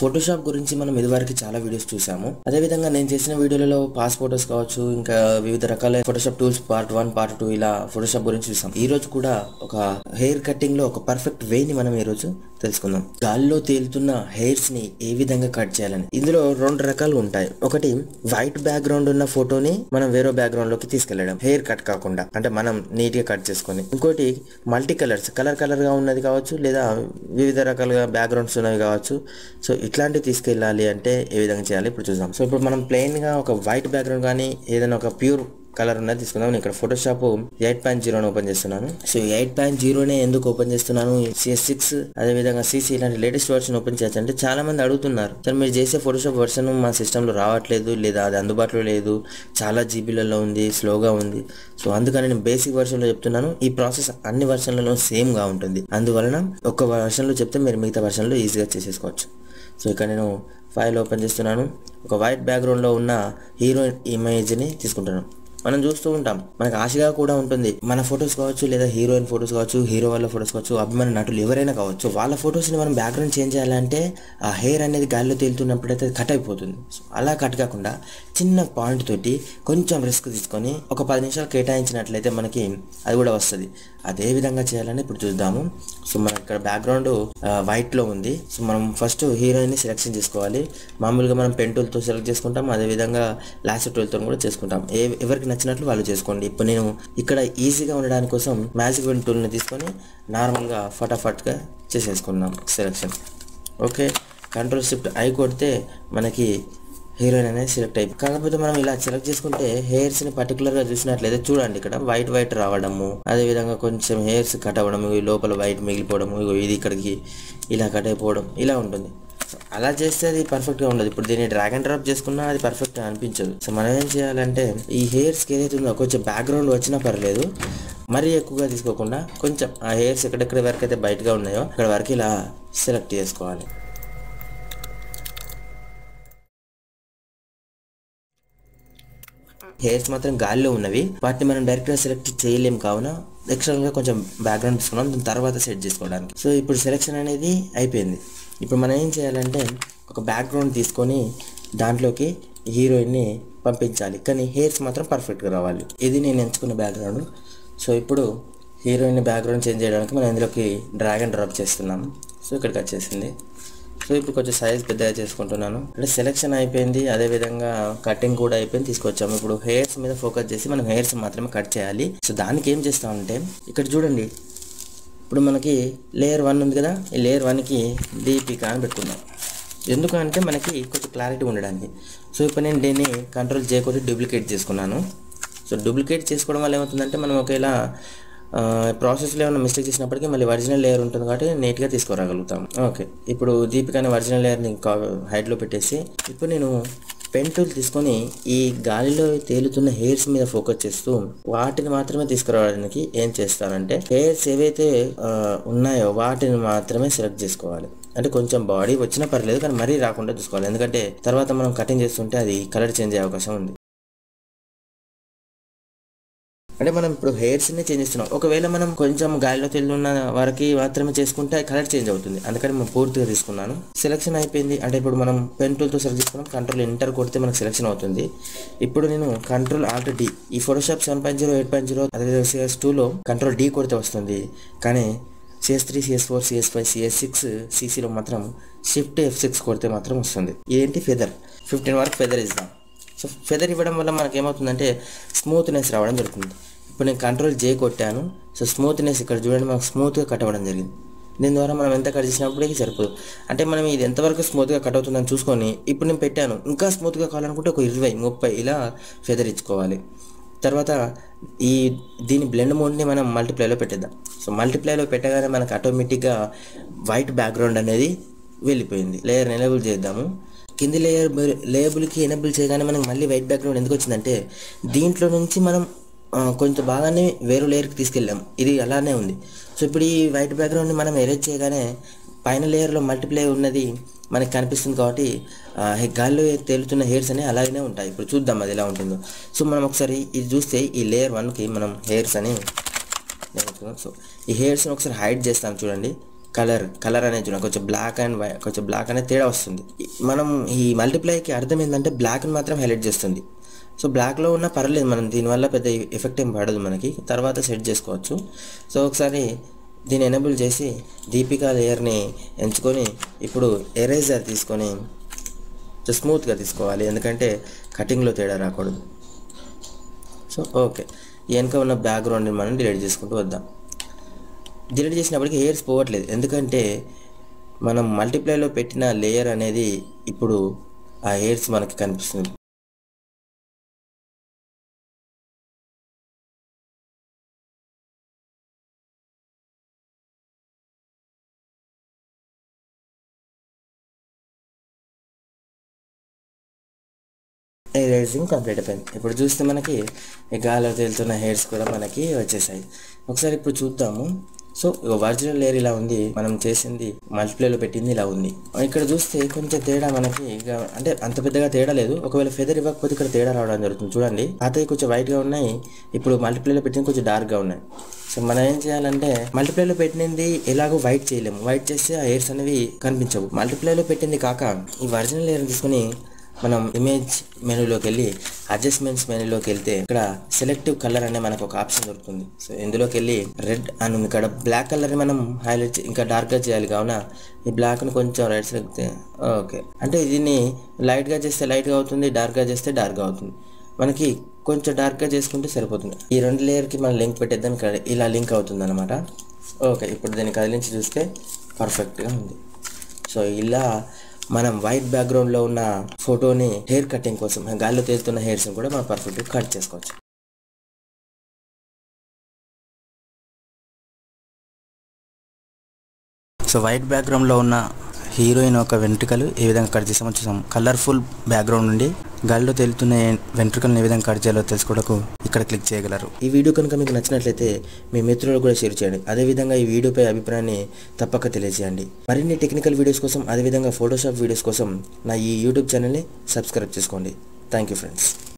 Photoshop గురించి మనం ఇదివరకు చాలా వీడియోస్ చూసాము. అదే విధంగా నేను చేసిన వీడియోలలో పాస్ ఫోటోస్ కావచ్చు, ఇంకా వివిధ రకాల ఫోటోషాప్ టూల్స్ పార్ట్ 1 పార్ట్ 2 ఇలా ఫోటోషాప్ గురించి చూసాం. ఈ రోజు కూడా ఒక హెయిర్ కటింగ్ లో ఒక పర్ఫెక్ట్ వే ని మనం ఈ రోజు తెలుసుకుందాం. గాల్లో తేలుతున్న హెయిర్స్ ని ఏ విధంగా కట్ చేయాలని. ఇందులో 2 రకాలు ఉంటాయి. ఒకటి వైట్ బ్యాక్గ్రౌండ్ ఉన్న ఫోటోని మనం వేరే బ్యాక్గ్రౌండ్ లోకి తీసుకెళ్లడం, హెయిర్ కట్ కాకుండా, అంటే మనం నీట్ గా కట్ చేసుకొని. ఇంకోటి మల్టీ కలర్స్, కలర్ గా ఉన్నది కావచ్చు, లేదా వివిధ రకాలుగా బ్యాక్గ్రౌండ్స్ ఉన్నవి కావచ్చు. సో ఇట్లాంటివి తీసుకెళ్ళాలి అంటే ఏ విధంగా చేయాలి ఇప్పుడు చూద్దాం. సో ఇప్పుడు మనం ప్లెయిన్ గా ఒక వైట్ బ్యాక్గ్రౌండ్ కానీ ఏదైనా ఒక ప్యూర్ కలర్ ఉన్నది తీసుకుందాం. నేను ఇక్కడ ఫోటోషాప్ 8.0 ఓపెన్ చేస్తున్నాను. సో 8.0 ఎందుకు ఓపెన్ చేస్తున్నాను, CS6 అదే విధంగా CC ఇలాంటి లేటెస్ట్ వర్షన్ ఓపెన్ చేయొచ్చు అంటే చాలా మంది అడుగుతున్నారు, సార్ మీరు చేసే ఫోటోషాప్ వర్షన్ మా సిస్టమ్ లో రావట్లేదు, లేదా అది అందుబాటులో లేదు, చాలా జీబీలలో ఉంది, స్లోగా ఉంది. సో అందుకని నేను బేసిక్ వర్షన్ లో చెప్తున్నాను. ఈ ప్రాసెస్ అన్ని వర్షన్లలో సేమ్ గా ఉంటుంది. అందువలన ఒక వర్షన్ లో చెప్తే మీరు మిగతా వర్షన్ లో ఈజీగా చేసేసుకోవచ్చు. సో ఇక్కడ నేను ఫైల్ ఓపెన్ చేస్తున్నాను. ఒక వైట్ బ్యాక్గ్రౌండ్ లో ఉన్న హీరోయిన్ ఇమేజ్ ని తీసుకుంటున్నాను. మనం చూస్తూ ఉంటాం, మనకు ఆశగా కూడా ఉంటుంది, మన ఫొటోస్ కావచ్చు, లేదా హీరోయిన్ ఫొటోస్ కావచ్చు, హీరో వాళ్ళ ఫొటోస్ కావచ్చు, అభిమాన నటులు ఎవరైనా కావచ్చు, వాళ్ళ ఫొటోస్ ని మనం బ్యాక్గ్రౌండ్ చేంజ్ చేయాలంటే ఆ హెయిర్ అనేది గాలిలో తేలుతున్నప్పుడైతే కట్ అయిపోతుంది. సో అలా కట్ కాకుండా చిన్న పాయింట్ తోటి కొంచెం రిస్క్ తీసుకొని ఒక 10 నిమిషాలు కేటాయించినట్లయితే మనకి అది కూడా వస్తుంది. అదే విధంగా చేయాలని ఇప్పుడు చూద్దాము. సో మనకి ఇక్కడ బ్యాక్గ్రౌండ్ వైట్ లో ఉంది. సో మనం ఫస్ట్ హీరోయిన్ ని సెలెక్షన్ చేసుకోవాలి. మామూలుగా మనం పెన్ టూల్ తో సెలెక్ట్ చేసుకుంటాం, అదే విధంగా లాసర్ టూల్ తో కూడా చేసుకుంటాం. ఎవరికి నచ్చినట్లు వాళ్ళు చేసుకోండి. ఇప్పుడు నేను ఇక్కడ ఈజీగా ఉండడానికి కోసం మ్యాజిక్ పెన్ టూల్ ని తీసుకొని నార్మల్ గా ఫటాఫట్ గా చేసేసుకున్నాం సెలెక్షన్. ఓకే, Ctrl+Shift+I కొడితే మనకి హీరోయిన్ అనేది సెలెక్ట్ అయిపోయి. కాకపోతే మనం ఇలా సెలెక్ట్ చేసుకుంటే హెయిర్స్ ని పర్టికులర్ గా చూసినట్లయితే చూడండి, ఇక్కడ వైట్ రావడము, అదే విధంగా కొంచెం హెయిర్స్ కట్ అవ్వడం, లోపల వైట్ మిగిలిపోవడము, ఇది ఇక్కడికి ఇలా కట్ అయిపోవడం ఇలా ఉంటుంది. అలా చేస్తే అది పర్ఫెక్ట్ గా ఉండదు. ఇప్పుడు దీన్ని డ్రాగ్ అండ్ డ్రాప్ చేసుకున్నా అది పర్ఫెక్ట్ గా అనిపించదు. సో మనం ఏం చేయాలంటే ఈ హెయిర్స్ కి ఏదైతే ఉందో కొంచెం బ్యాక్గ్రౌండ్ వచ్చినా పర్లేదు, మరీ ఎక్కువగా తీసుకోకుండా కొంచెం ఆ హెయిర్స్ ఎక్కడెక్కడ వరకు అయితే బయటగా ఉన్నాయో అక్కడ వరకు ఇలా సెలెక్ట్ చేసుకోవాలి. హెయిర్స్ మాత్రం గాలిలో ఉన్నవి, వాటిని మనం డైరెక్ట్ గా సెలెక్ట్ చేయలేం, కావున ఎక్స్టర్నల్ గా కొంచెం బ్యాక్గ్రౌండ్ తీసుకున్నాం, దాని తర్వాత సెట్ చేసుకోవడానికి. సో ఇప్పుడు సెలెక్షన్ అనేది అయిపోయింది. ఇప్పుడు మనం ఏం చేయాలంటే ఒక బ్యాక్గ్రౌండ్ తీసుకొని దాంట్లోకి హీరోయిన్ ని పంపించాలి, కానీ హెయిర్స్ మాత్రం పర్ఫెక్ట్ గా రావాలి. ఇది నేను ఎంచుకున్న బ్యాక్గ్రౌండ్. సో ఇప్పుడు హీరోయిన్ ని బ్యాక్గ్రౌండ్ చేంజ్ చేయడానికి మనం ఇందులోకి డ్రాగ్ అండ్ డ్రాప్ చేస్తున్నాము. సో ఇక్కడికి వచ్చేసింది. సో ఇప్పుడు కొంచెం సైజ్ పెద్దగా చేసుకుంటున్నాను. అంటే సెలెక్షన్ అయిపోయింది, అదే విధంగా కటింగ్ కూడా అయిపోయింది, తీసుకొచ్చాము. ఇప్పుడు హెయిర్స్ మీద ఫోకస్ చేసి మనం హెయిర్స్ మాత్రమే కట్ చేయాలి. సో దానికి ఏం చేస్తామంటే ఇక్కడ చూడండి, ఇప్పుడు మనకి లేయర్ 1 ఉంది కదా, ఈ లేయర్ 1కి దీపిక అని పెట్టుకుందాం. ఎందుకంటే మనకి కొంచెం క్లారిటీ ఉండడానికి. సో ఇప్పుడు నేను దీన్ని Ctrl+J కొట్టి డూప్లికేట్ చేసుకున్నాను. సో డూప్లికేట్ చేసుకోవడం వల్ల ఏమవుతుందంటే మనం ఒకవేళ ప్రాసెస్లో ఏమైనా మిస్టేక్ చేసినప్పటికీ మళ్ళీ ఒరిజినల్ లేయర్ ఉంటుంది కాబట్టి నీట్గా తీసుకురాగలుగుతాం. ఓకే, ఇప్పుడు దీపిక అనే ఒరిజినల్ లేయర్ని హైట్లో పెట్టేసి ఇప్పుడు నేను పెన్ టూల్ తీసుకొని ఈ గాలిలో తేలుతున్న హెయిర్స్ మీద ఫోకస్ చేస్తూ వాటిని మాత్రమే తీసుకురావడానికి ఏం చేస్తానంటే హెయిర్స్ ఏవైతే ఉన్నాయో వాటిని మాత్రమే సెలెక్ట్ చేసుకోవాలి. అంటే కొంచెం బాడీ వచ్చినా పర్లేదు, కానీ మరీ రాకుండా చూసుకోవాలి, ఎందుకంటే తర్వాత మనం కటింగ్ చేస్తుంటే అది కలర్ చేంజ్ అయ్యే అవకాశం ఉంది. అంటే మనం ఇప్పుడు హెయిర్స్ ని చేంజ్ చేస్తున్నాం, ఒకవేళ మనం కొంచెం గాలిలో తేలుతున్న వరకు మాత్రమే చేసుకుంటే కలర్ చేంజ్ అవుతుంది, అందుకని మనం పూర్తిగా తీసుకున్నాను. సెలెక్షన్ అయిపోయింది. అంటే ఇప్పుడు మనం పెన్ టూల్ తో సెలెక్ట్ చేసుకున్నాం, Ctrl+Enter కొడితే మనకు సెలెక్షన్ అవుతుంది. ఇప్పుడు నేను Ctrl+Alt+D ఈ ఫోటోషాప్ 7.0 8.0 అదే CS2 లో Ctrl+D కొడితే వస్తుంది, కానీ CS3 CS4 CS5 CS6 CCలో మాత్రం Shift+F6 కొడితే మాత్రం వస్తుంది. ఏంటి ఫెదర్ 15 వరకు ఫెదర్ ఇద్దాం. సో ఫెదర్ ఇవ్వడం వల్ల మనకి ఏమవుతుందంటే స్మూత్నెస్ రావడం జరుగుతుంది. ఇప్పుడు నేను Ctrl+J కొట్టాను. సో స్మూత్నెస్ ఇక్కడ చూడండి, మనకు స్మూత్గా కట్ అవ్వడం జరిగింది. దీని ద్వారా మనం ఎంత కట్ చేసినప్పటికీ సరిపోదు. అంటే మనం ఇది ఎంతవరకు స్మూత్గా కట్ అవుతుందని చూసుకొని ఇప్పుడు నేను పెట్టాను, ఇంకా స్మూత్గా కావాలనుకుంటే ఒక 20 30 ఇలా ఫెదర్ ఇచ్చుకోవాలి. తర్వాత దీని బ్లెండ్ మోడ్ని మనం మల్టిప్లైలో పెట్టేద్దాం. సో మల్టిప్లైలో పెట్టగానే మనకు ఆటోమేటిక్గా వైట్ బ్యాక్గ్రౌండ్ అనేది వెళ్ళిపోయింది. లేయర్ ఎనేబుల్ చేద్దాము. కింది లేబుల్కి ఎనేబుల్ చేయగానే మనకి మళ్ళీ వైట్ బ్యాక్గ్రౌండ్ ఎందుకు వచ్చిందంటే దీంట్లో నుంచి మనం కొంచెం బాగానే వేరే లేయర్కి తీసుకెళ్ళాం, ఇది అలానే ఉంది. సో ఇప్పుడు ఈ వైట్ బ్యాక్గ్రౌండ్ని మనం ఎరేజ్ చేయగానే పైన లేయర్లో మల్టిప్లై ఉన్నది మనకి కనిపిస్తుంది కాబట్టి గాల్లో తేలుతున్న హెయిర్స్ అనేవి అలాగే ఉంటాయి. ఇప్పుడు చూద్దాం అది ఎలా ఉంటుందో. సో మనం ఒకసారి ఇది చూస్తే ఈ లేయర్ 1కి మనం హెయిర్స్ అని సో ఈ హెయిర్స్ని ఒకసారి హైడ్ చేస్తాం చూడండి. కలర్ అనేది చూడండి, కొంచెం బ్లాక్ అండ్ వైట్, కొంచెం బ్లాక్ అనేది తేడా వస్తుంది. మనం ఈ మల్టిప్లైకి అర్థం ఏంటంటే బ్లాక్ని మాత్రం హైలైట్ చేస్తుంది. సో బ్లాక్లో ఉన్నా పర్లేదు, మనం దీనివల్ల పెద్ద ఎఫెక్ట్ ఏం పడదు, మనకి తర్వాత సెట్ చేసుకోవచ్చు. సో ఒకసారి దీన్ని ఎనేబుల్ చేసి దీపికా లేయర్ని ఎంచుకొని ఇప్పుడు ఎరేజర్ తీసుకొని స్మూత్గా తీసుకోవాలి, ఎందుకంటే కటింగ్లో తేడా రాకూడదు. సో ఓకే, వెనక ఉన్న బ్యాక్గ్రౌండ్ని మనం డిలీట్ చేసుకుంటూ వద్దాం. డిలీట్ చేసినప్పటికీ హెయిర్స్ పోవట్లేదు, ఎందుకంటే మనం మల్టిప్లైలో పెట్టిన లేయర్ అనేది ఇప్పుడు ఆ హెయిర్స్ మనకి కనిపిస్తుంది. ఎరేజింగ్ కంప్లీట్ అయిపోయింది. ఇప్పుడు చూస్తే మనకి ఈ గాలిలో తేలుతున్న హెయిర్స్ కూడా మనకి వచ్చేసాయి. ఒకసారి ఇప్పుడు చూద్దాము. సో ఒరిజినల్ లేయర్ ఇలా ఉంది, మనం చేసింది మల్టిప్లైలో పెట్టింది ఇలా ఉంది. ఇక్కడ చూస్తే కొంచెం తేడా మనకి, అంటే అంత పెద్దగా తేడా లేదు. ఒకవేళ ఫెదర్ ఇవ్వకపోతే ఇక్కడ తేడా రావడం జరుగుతుంది. చూడండి, పాతవి కొంచెం వైట్గా ఉన్నాయి, ఇప్పుడు మల్టిప్లైలో పెట్టింది కొంచెం డార్క్గా ఉన్నాయి. సో మనం ఏం చేయాలంటే మల్టిప్లైలో పెట్టింది ఎలాగో వైట్ చేయలేము, వైట్ చేస్తే ఆ హెయిర్స్ అనేవి కనిపించవు. మల్టిప్లైలో పెట్టింది కాక ఈ ఒరిజినల్ లేయర్ తీసుకుని మనం ఇమేజ్ మెనూలోకి వెళ్ళి అడ్జస్ట్మెంట్స్ మెనూలోకి వెళ్తే ఇక్కడ సెలెక్టివ్ కలర్ అనే మనకు ఒక ఆప్షన్ దొరుకుతుంది. సో ఇందులోకి వెళ్ళి రెడ్ అని ఉంది, ఇక్కడ బ్లాక్ కలర్ని మనం హైలైట్ ఇంకా డార్క్గా చేయాలి, కావున ఈ బ్లాక్ని కొంచెం రైట్ సైడ్ ఓకే, అంటే దీన్ని లైట్గా చేస్తే లైట్గా అవుతుంది, డార్క్గా చేస్తే డార్క్గా అవుతుంది. మనకి కొంచెం డార్క్గా చేసుకుంటే సరిపోతుంది. ఈ రెండు లేయర్కి మనం లింక్ పెట్టేద్దాం, ఇక్కడ ఇలా లింక్ అవుతుంది అనమాట. ఓకే, ఇప్పుడు దీన్ని కదిలించి చూస్తే పర్ఫెక్ట్గా ఉంది. సో ఇలా మనం వైట్ బ్యాక్గ్రౌండ్లో ఉన్న ఫోటోని హెయిర్ కటింగ్ కోసం గాల్లో తేలుతున్న హెయిర్స్ని కూడా మనం పర్ఫెక్ట్గా కట్ చేసుకోవచ్చు. సో వైట్ బ్యాక్గ్రౌండ్లో ఉన్న హీరోయిన్ ఒక వెంట్రుకలు ఏ విధంగా కట్ చేసామో చూసాం. కలర్ఫుల్ బ్యాక్గ్రౌండ్ నుండి గాల్లో తేలుతున్న వెంట్రుకలను ఏ విధంగా కట్ చేయాలో తెలుసుకోవడానికి ఇక్కడ క్లిక్ చేయగలరు. ఈ వీడియో కనుక మీకు నచ్చినట్లయితే మీ మిత్రులకు కూడా షేర్ చేయండి. అదేవిధంగా ఈ వీడియోపై అభిప్రాయాన్ని తప్పక తెలియజేయండి. మరిన్ని టెక్నికల్ వీడియోస్ కోసం, అదేవిధంగా ఫోటోషాప్ వీడియోస్ కోసం నా ఈ యూట్యూబ్ ఛానల్ని సబ్స్క్రైబ్ చేసుకోండి. Thank you friends.